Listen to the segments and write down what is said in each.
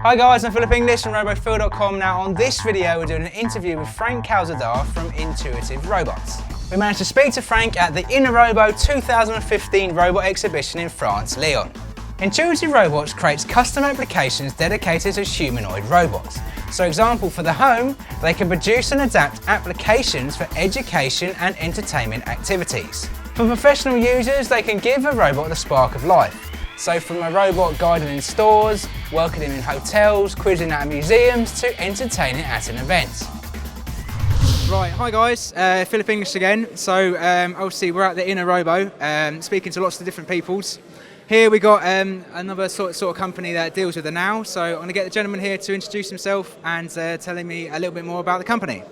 Hi guys, I'm Philip English from RoboFeel.com. Now on this video we're doing an interview with Frank Calzada from Intuitive Robots. We managed to speak to Frank at the InnoRobo 2015 robot exhibition in France, Lyon. Intuitive Robots creates custom applications dedicated to humanoid robots. So example, for the home, they can produce and adapt applications for education and entertainment activities. For professional users, they can give a robot the spark of life. So from a robot guided in stores, working in hotels, quizzing at museums, to entertaining at an event. Right, hi guys, Philip English again. So obviously we're at the InnoRobo, speaking to lots of different peoples. Here we got another sort of company that deals with the now. So I'm going to get the gentleman here to introduce himself and telling me a little bit more about the company.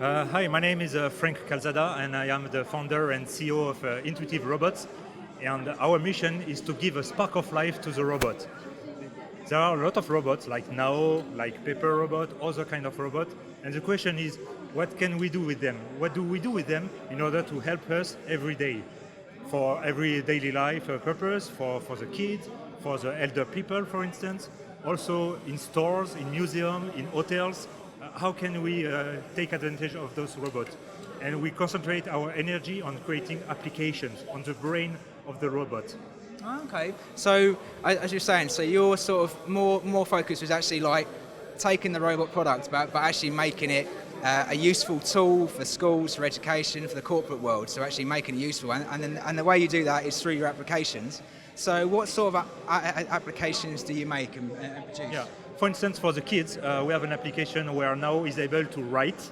Hi, my name is Frank Calzada and I am the founder and CEO of Intuitive Robots. And our mission is to give a spark of life to the robot. There are a lot of robots like Nao, like Paper Robot, other kind of robot. And the question is, what can we do with them? What do we do with them in order to help us every day? For every daily life purpose, for the kids, for the elder people, for instance. Also in stores, in museums, in hotels. How can we take advantage of those robots? And we concentrate our energy on creating applications on the brain of the robot. Okay, so as you're saying, so your sort of more focus was actually like taking the robot product, but actually making it a useful tool for schools, for education, for the corporate world. So actually making it useful, and the way you do that is through your applications. So what sort of applications do you make and produce? Yeah. For instance, for the kids, we have an application where now is able to write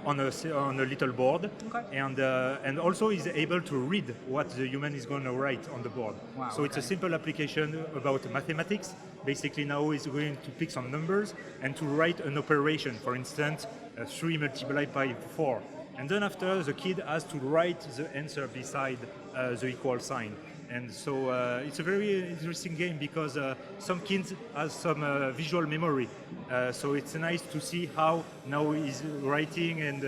on a little board, okay. And also is able to read what the human is going to write on the board. Wow, so okay. It's a simple application about mathematics. Basically now is going to pick some numbers and to write an operation, for instance, 3 multiplied by 4. And then after, the kid has to write the answer beside the equal sign. And so it's a very interesting game because some kids have some visual memory. So it's nice to see how now he's writing and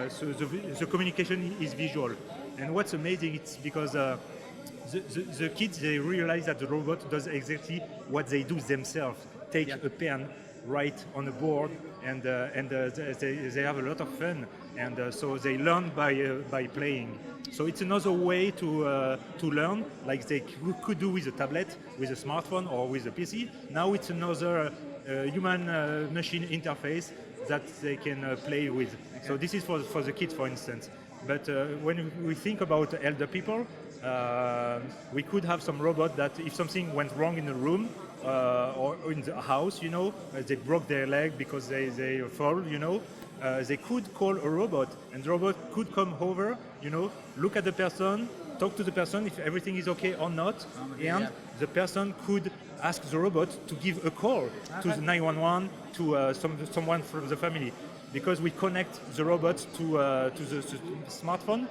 so the communication is visual. And what's amazing, it's because the kids, they realize that the robot does exactly what they do themselves. Take a pen, write on a board, and they have a lot of fun. And so they learn by playing. So it's another way to learn, like they could do with a tablet, with a smartphone, or with a PC. Now it's another human-machine interface that they can play with. Okay. So this is for the kids, for instance. But when we think about elder people, we could have some robot that if something went wrong in the room or in the house, you know, they broke their leg because they fall, you know, they could call a robot, and the robot could come over, you know, look at the person, talk to the person if everything is okay or not, and the person could ask the robot to give a call to the 911, to someone from the family, because we connect the robot to the smartphone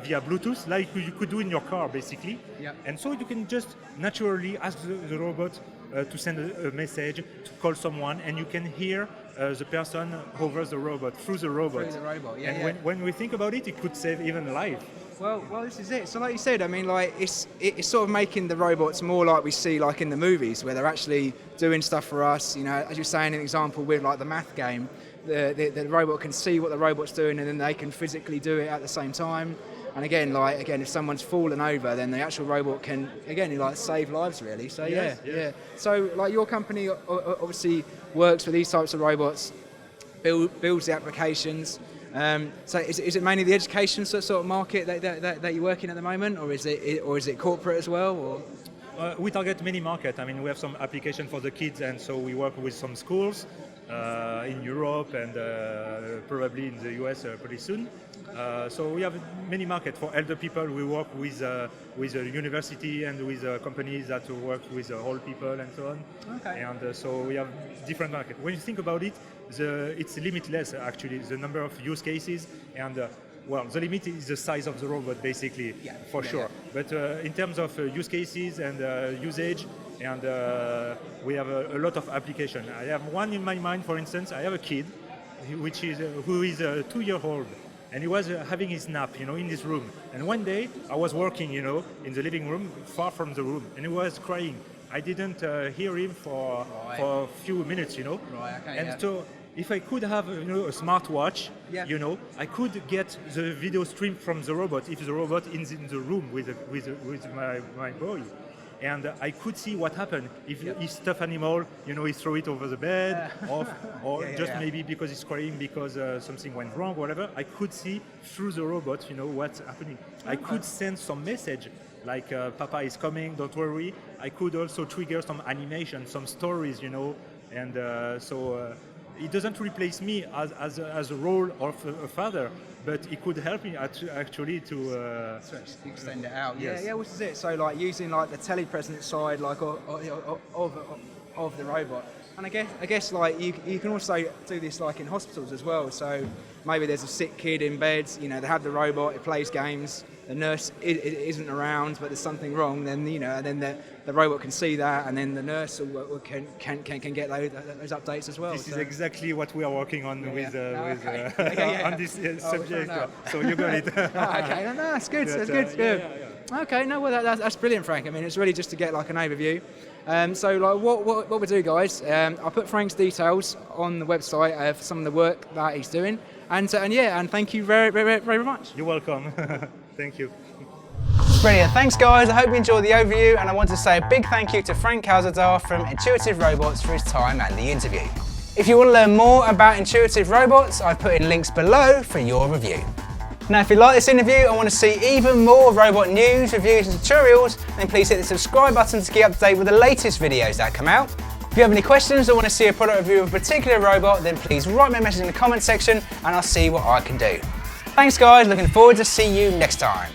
via Bluetooth, like you could do in your car, basically. Yep. And so you can just naturally ask the robot to send a message, to call someone, and you can hear the person over the robot, through the robot. Through the robot, yeah. And when we think about it, it could save even a life. Well, this is it. So like you said, I mean, like it's sort of making the robots more like we see like in the movies, where they're actually doing stuff for us. You know, as you're saying, an example with like the math game, the robot can see what the robot's doing, and then they can physically do it at the same time. And again, if someone's fallen over, then the actual robot can, again, like save lives really. So yes. So like your company obviously works with these types of robots, builds the applications. So is it mainly the education sort of market that you're working at the moment, or is it corporate as well? Or? We target many markets. I mean, we have some application for the kids, and so we work with some schools in Europe and probably in the US pretty soon. So we have many markets. For elder people, we work with a university and with companies that work with old people and so on. Okay. And so we have different markets. When you think about it, it's limitless actually, the number of use cases, and well, the limit is the size of the robot, basically, sure. Yeah. But in terms of use cases and usage, and we have a lot of application. I have one in my mind, for instance. I have a kid who is 2-year-old, and he was having his nap, in his room. And one day I was working, in the living room, far from the room, and he was crying. I didn't hear him for a few minutes, you know. Right, okay, and yeah. so if I could have a smartwatch, Yeah. you know, I could get the video stream from the robot if the robot is in the room with my boy. And I could see what happened if he stuff animal, you know, he throw it over the bed, or just maybe because he's crying because something went wrong, whatever. I could see through the robot, you know, what's happening. I could send some message like Papa is coming, don't worry. I could also trigger some animation, some stories, you know, and it doesn't replace me as a role of a father, but it could help me actually to extend it out. Yes. Yeah, what is it? So like using like the telepresence side like of the robot. And I guess like you can also do this like in hospitals as well. So maybe there's a sick kid in bed, you know, they have the robot, it plays games, the nurse isn't around, but there's something wrong. Then then the robot can see that, and then the nurse can get those updates as well. This is exactly what we are working on on this subject. So you got it. Okay, no, that's good. That's good. Okay, no, well that's brilliant, Frank. I mean, it's really just to get like an overview. So like what we do, guys, I'll put Frank's details on the website of some of the work that he's doing, and thank you very much. You're welcome. Thank you. Brilliant, thanks guys, I hope you enjoyed the overview, and I want to say a big thank you to Frank Calzada from Intuitive Robots for his time and the interview. If you want to learn more about Intuitive Robots, I've put in links below for your review. Now if you like this interview and want to see even more robot news, reviews and tutorials, then please hit the subscribe button to keep up to date with the latest videos that come out. If you have any questions or want to see a product review of a particular robot, then please write me a message in the comment section and I'll see what I can do. Thanks guys, looking forward to see you next time.